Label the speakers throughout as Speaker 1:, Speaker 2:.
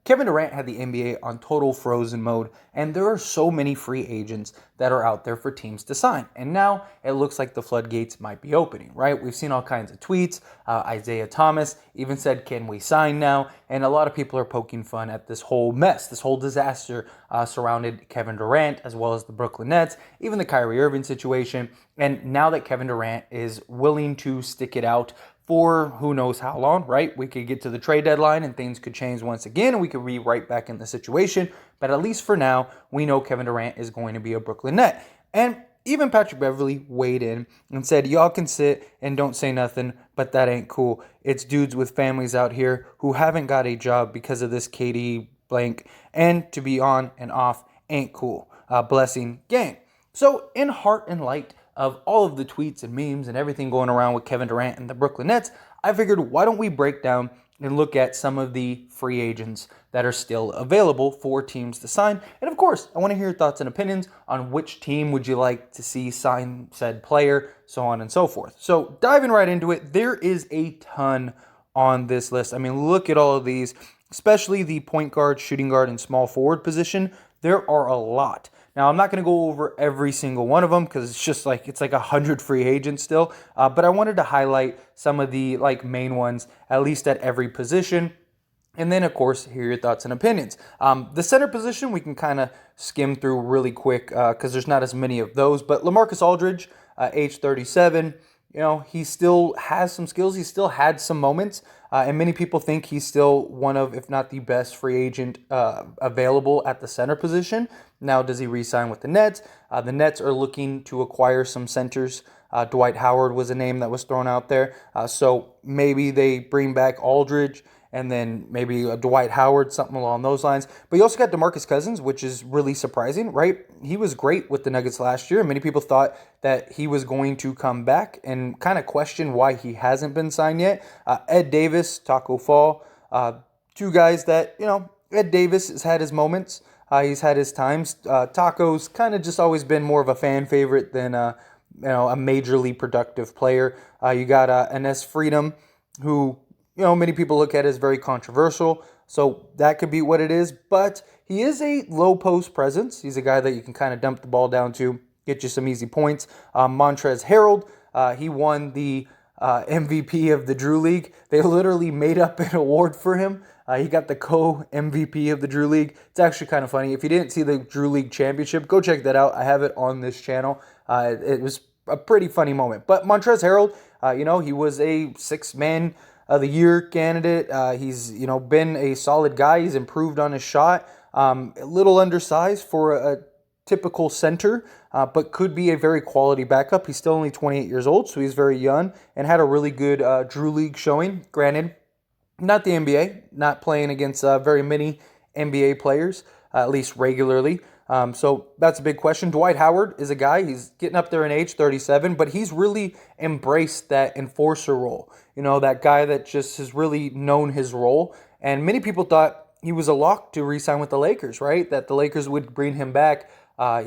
Speaker 1: Kevin Durant had the NBA on total frozen mode, and there are so many free agents that are out there for teams to sign. And now it looks like the floodgates might be opening, right? We've seen all kinds of tweets. Isaiah Thomas even said, "Can we sign now?" And a lot of people are poking fun at this whole mess, this whole disaster surrounded Kevin Durant, as well as the Brooklyn Nets, even the Kyrie Irving situation. And now that Kevin Durant is willing to stick it out for who knows how long, right? We could get to the trade deadline and things could change once again and we could be right back in the situation. But at least for now, we know Kevin Durant is going to be a Brooklyn Net. And even Patrick Beverley weighed in and said, "Y'all can sit and don't say nothing, but that ain't cool. It's dudes with families out here who haven't got a job because of this KD blank, and to be on and off ain't cool. Blessing gang." So in heart and light of all of the tweets and memes and everything going around with Kevin Durant and the Brooklyn Nets, I figured, why don't we break down and look at some of the free agents that are still available for teams to sign. And of course, I want to hear your thoughts and opinions on which team would you like to see sign said player, so on and so forth. So diving right into it, there is a ton on this list. I mean, look at all of these, especially the point guard, shooting guard, and small forward position. There are a lot. Now, I'm not going to go over every single one of them because it's like 100 free agents still. But I wanted to highlight some of the main ones, at least at every position. And then, of course, hear your thoughts and opinions. The center position, we can kind of skim through really quick because there's not as many of those. But Lamarcus Aldridge, age 37, he still has some skills. He still had some moments. And many people think he's still one of, if not the best free agent available at the center position. Now, does he re-sign with the Nets? The Nets are looking to acquire some centers. Dwight Howard was a name that was thrown out there. So maybe they bring back Aldridge and then maybe a Dwight Howard, something along those lines. But you also got Demarcus Cousins, which is really surprising, right? He was great with the Nuggets last year, and many people thought that he was going to come back and kind of question why he hasn't been signed yet. Ed Davis, Taco Fall, two guys that, Ed Davis has had his moments. He's had his times. Taco's kind of just always been more of a fan favorite than a majorly productive player. You got Enes Freedom, who many people look at as very controversial, so that could be what it is, but he is a low post presence. He's a guy that you can kind of dump the ball down to, get you some easy points. Montrezl Harrell, he won the MVP of the Drew League. They literally made up an award for him. He got the co-MVP of the Drew League. It's actually kind of funny. If you didn't see the Drew League Championship, go check that out. I have it on this channel. It was a pretty funny moment. But Montrezl Harrell, he was a six-man of the year candidate. He's been a solid guy. He's improved on his shot. A little undersized for a typical center, but could be a very quality backup. He's still only 28 years old, so he's very young and had a really good Drew League showing. Granted, not the NBA, not playing against very many NBA players, at least regularly. So that's a big question. Dwight Howard is a guy, he's getting up there in age, 37, but he's really embraced that enforcer role. That guy that just has really known his role. And many people thought he was a lock to re-sign with the Lakers, right? That the Lakers would bring him back.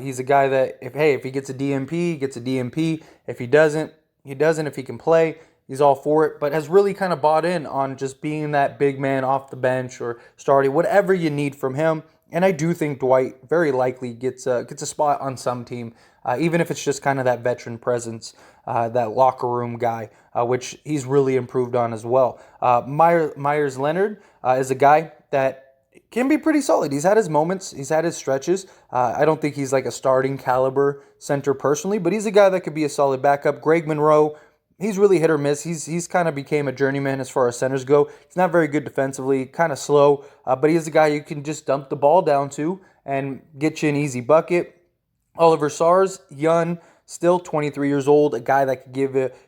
Speaker 1: He's a guy that, if he gets a DMP, he gets a DMP. If he doesn't, he doesn't. If he can play, he's all for it, but has really kind of bought in on just being that big man off the bench or starting, whatever you need from him. And I do think Dwight very likely gets a spot on some team, even if it's just kind of that veteran presence, that locker room guy, which he's really improved on as well. Myers Leonard is a guy that can be pretty solid. He's had his moments. He's had his stretches. I don't think he's like a starting caliber center personally, but he's a guy that could be a solid backup. Greg Monroe, he's really hit or miss. He's kind of became a journeyman as far as centers go. He's not very good defensively, kind of slow, but he's a guy you can just dump the ball down to and get you an easy bucket. Oliver Sars, young, still 23 years old, a guy that could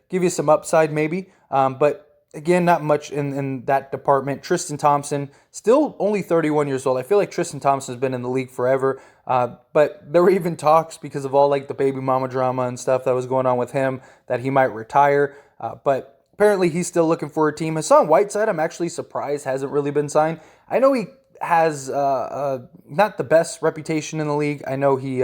Speaker 1: give you some upside maybe, but again, not much in that department. Tristan Thompson, still only 31 years old. I feel like Tristan Thompson has been in the league forever. But there were even talks because of all the baby mama drama and stuff that was going on with him that he might retire. But apparently he's still looking for a team. Hassan Whiteside, I'm actually surprised hasn't really been signed. I know he has not the best reputation in the league. I know he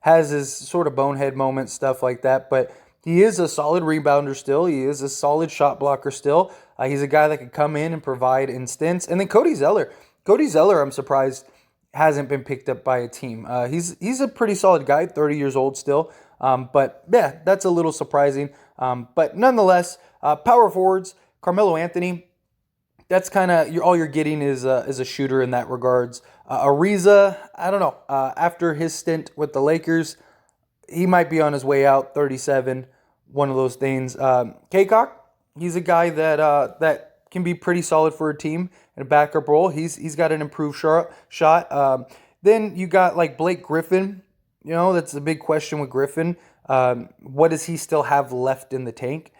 Speaker 1: has his sort of bonehead moments, stuff like that. But he is a solid rebounder still. He is a solid shot blocker still. He's a guy that could come in and provide in stints. And then Cody Zeller, Cody Zeller, I'm surprised, hasn't been picked up by a team. He's a pretty solid guy, 30 years old still. But yeah, that's a little surprising. But nonetheless, power forwards, Carmelo Anthony, that's kind of all you're getting is a shooter in that regards. Ariza, I don't know. After his stint with the Lakers, he might be on his way out. 37, one of those things. Kaycock, he's a guy that can be pretty solid for a team in a backup role. He's got an improved shot. Then you got like Blake Griffin. You know, that's a big question with Griffin. What does he still have left in the tank?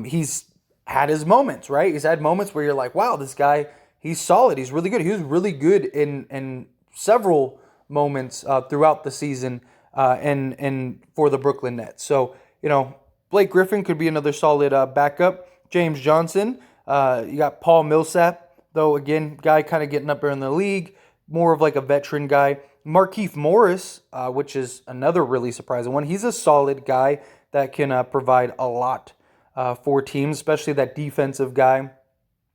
Speaker 1: He's had his moments, right? He's had moments where you're like, wow, this guy, he's solid. He's really good. He was really good in several moments throughout the season and for the Brooklyn Nets. So, you know, Blake Griffin could be another solid backup. James Johnson. You got Paul Millsap, though, again, guy kind of getting up there in the league, more of like a veteran guy. Markeith Morris, which is another really surprising one. He's a solid guy that can provide a lot for teams, especially that defensive guy.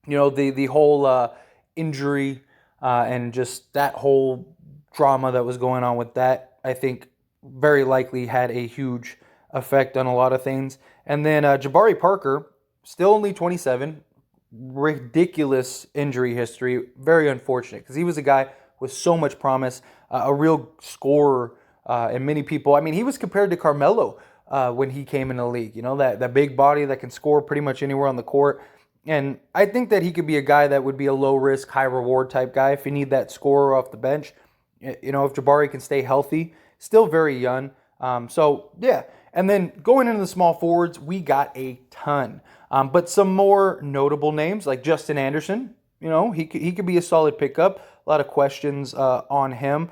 Speaker 1: You know, the whole injury and just that whole drama that was going on with that, I think very likely had a huge effect on a lot of things. And then Jabari Parker, still only 27, ridiculous injury history, very unfortunate because he was a guy with so much promise, a real scorer, and many people, I mean, he was compared to Carmelo when he came in the league, you know, that big body that can score pretty much anywhere on the court. And I think that he could be a guy that would be a low risk, high reward type guy if you need that scorer off the bench. You know, if Jabari can stay healthy, still very young. So yeah. And then going into the small forwards, we got a ton. But some more notable names like Justin Anderson, you know, he could be a solid pickup. A lot of questions on him.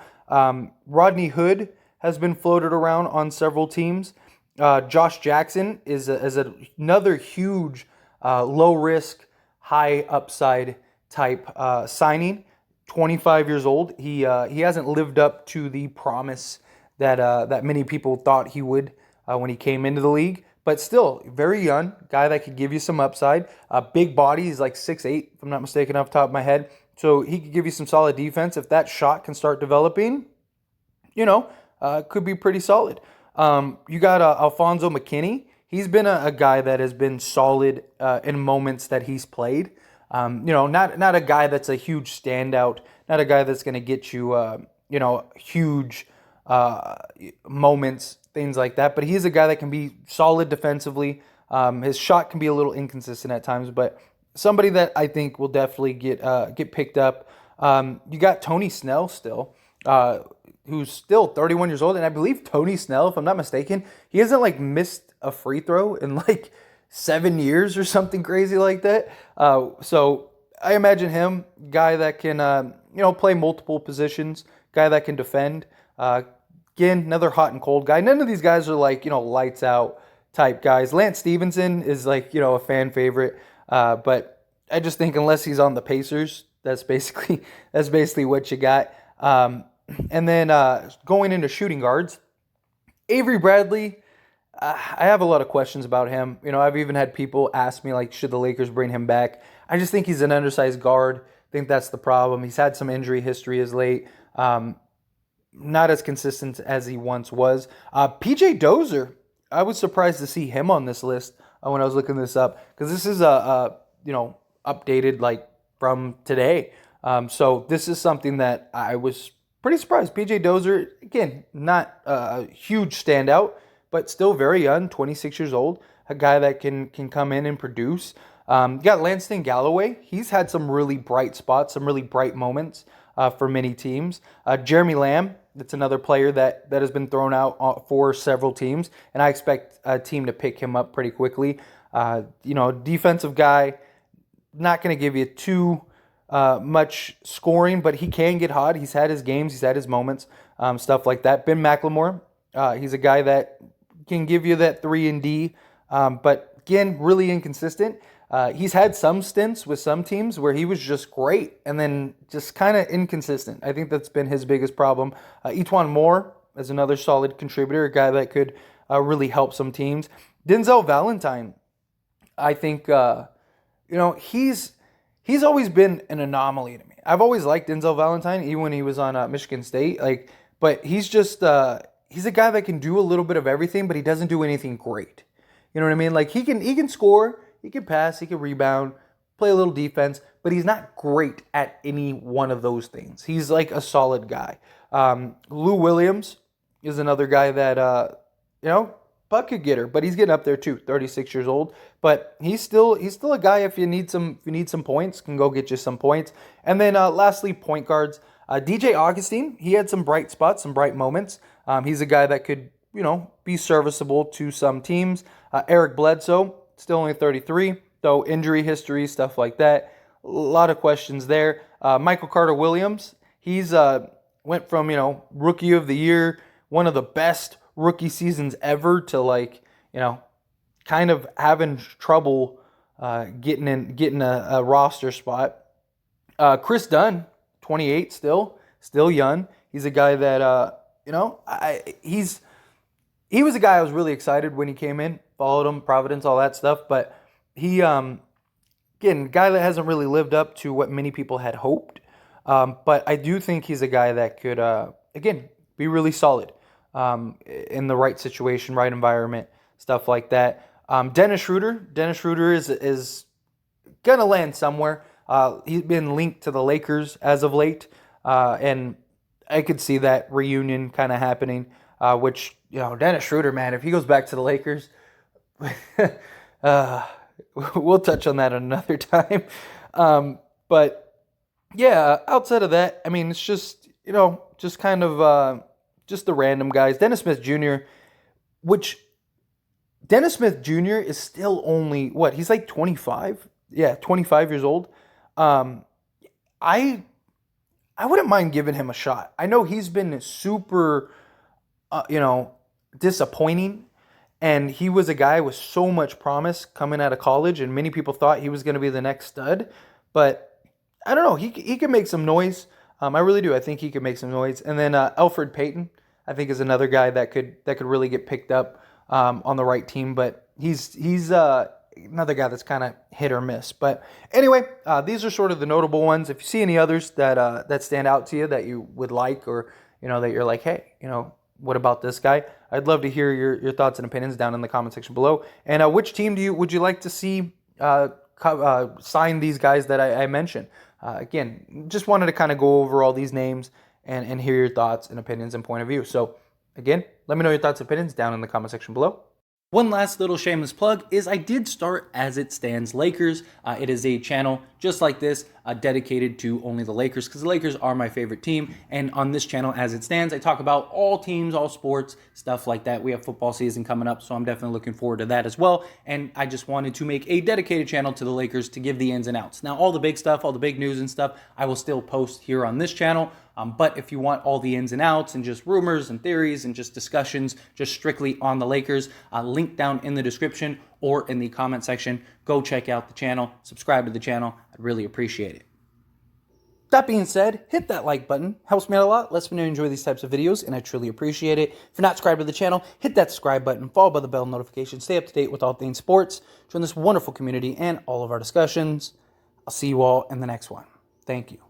Speaker 1: Rodney Hood has been floated around on several teams. Josh Jackson is another huge low risk, high upside type signing. 25 years old. He hasn't lived up to the promise that many people thought he would when he came into the league. But still, very young, guy that could give you some upside. Big body, he's like 6'8", if I'm not mistaken off the top of my head. So he could give you some solid defense. If that shot can start developing, you know, could be pretty solid. You got Alfonso Mckinney. He's been a guy that has been solid in moments that he's played. You know, not a guy that's a huge standout, not a guy that's going to get you, you know, huge moments, things like that. But he's a guy that can be solid defensively. His shot can be a little inconsistent at times, but somebody that I think will definitely get picked up. You got Tony Snell still, who's still 31 years old, and I believe Tony Snell, if I'm not mistaken, he hasn't like missed a free throw in like 7 years or something crazy like that. So I imagine him, guy that can you know, play multiple positions, guy that can defend. Again, another hot and cold guy. None of these guys are like, you know, lights out type guys. Lance Stevenson is like, you know, a fan favorite. But I just think unless he's on the Pacers, that's basically what you got. And then going into shooting guards, Avery Bradley, I have a lot of questions about him. You know, I've even had people ask me, like, should the Lakers bring him back? I just think he's an undersized guard. I think that's the problem. He's had some injury history as late. Not as consistent as he once was. PJ Dozer, I was surprised to see him on this list when I was looking this up, because this is you know, updated like from today. So this is something that I was pretty surprised. PJ Dozer, again, not a huge standout, but still very young, 26 years old, a guy that can come in and produce. You got Lanston Galloway. He's had some really bright spots, some really bright moments for many teams. Jeremy Lamb, that's another player that has been thrown out for several teams, and I expect a team to pick him up pretty quickly. You know, defensive guy, not going to give you too much scoring, but he can get hot. He's had his games, he's had his moments, stuff like that. Ben Mclemore, he's a guy that can give you that 3 and D, but again, really inconsistent. He's had some stints with some teams where he was just great and then just kind of inconsistent. I think that's been his biggest problem. Etuan Moore is another solid contributor, a guy that could really help some teams. Denzel Valentine, I think, you know, he's always been an anomaly to me. I've always liked Denzel Valentine, even when he was on Michigan State. But he's just he's a guy that can do a little bit of everything, but he doesn't do anything great. You know what I mean? Like he can score, he can pass, he can rebound, play a little defense, but he's not great at any one of those things. He's like a solid guy. Lou Williams is another guy that bucket getter, but he's getting up there too. 36 years old, but he's still a guy. If you need some points, can go get you some points. And then lastly, point guards. DJ Augustine, he had some bright spots, some bright moments. He's a guy that could be serviceable to some teams. Eric Bledsoe, still only 33, though injury history, stuff like that. A lot of questions there. Michael Carter-Williams, he's went from rookie of the year, one of the best rookie seasons ever, to kind of having trouble getting a roster spot. Chris Dunn, 28, still young. He's a guy that he was a guy I was really excited when he came in. Followed him, Providence, all that stuff. But he again, guy that hasn't really lived up to what many people had hoped. But I do think he's a guy that could again be really solid in the right situation, right environment, stuff like that. Dennis Schroeder is gonna land somewhere. He's been linked to the Lakers as of late, and I could see that reunion kind of happening. Which Dennis Schroeder, man, if he goes back to the Lakers, we'll touch on that another time. But yeah, outside of that, I mean, it's just just kind of just the random guys. Dennis Smith Jr., is still only, what, he's like 25? Yeah, 25 years old. I wouldn't mind giving him a shot. I know he's been super, disappointing, and he was a guy with so much promise coming out of college, and many people thought he was going to be the next stud, but I don't know. He can make some noise. I really do. I think he could make some noise. And then Alfred Payton, I think, is another guy that could really get picked up on the right team, but he's another guy that's kind of hit or miss. But anyway, these are sort of the notable ones. If you see any others that stand out to you that you would like, or that you're like, hey, what about this guy? I'd love to hear your thoughts and opinions down in the comment section below. And which team would you like to see sign these guys that I mentioned? Again, just wanted to kind of go over all these names and hear your thoughts and opinions and point of view. So again, let me know your thoughts and opinions down in the comment section below. One last little shameless plug is I did start As It Stands Lakers. It is a channel just like this, dedicated to only the Lakers, because the Lakers are my favorite team. And on this channel, As It Stands, I talk about all teams, all sports, stuff like that. We have football season coming up, so I'm definitely looking forward to that as well. And I just wanted to make a dedicated channel to the Lakers to give the ins and outs. Now, all the big stuff, all the big news and stuff, I will still post here on this channel. But if you want all the ins and outs and just rumors and theories and just discussions just strictly on the Lakers, link down in the description or in the comment section. Go check out the channel, subscribe to the channel. I'd really appreciate it. That being said, hit that like button. Helps me out a lot, lets me know you enjoy these types of videos, and I truly appreciate it. If you're not subscribed to the channel, hit that subscribe button, followed by the bell notification. Stay up to date with all things sports. Join this wonderful community and all of our discussions. I'll see you all in the next one. Thank you.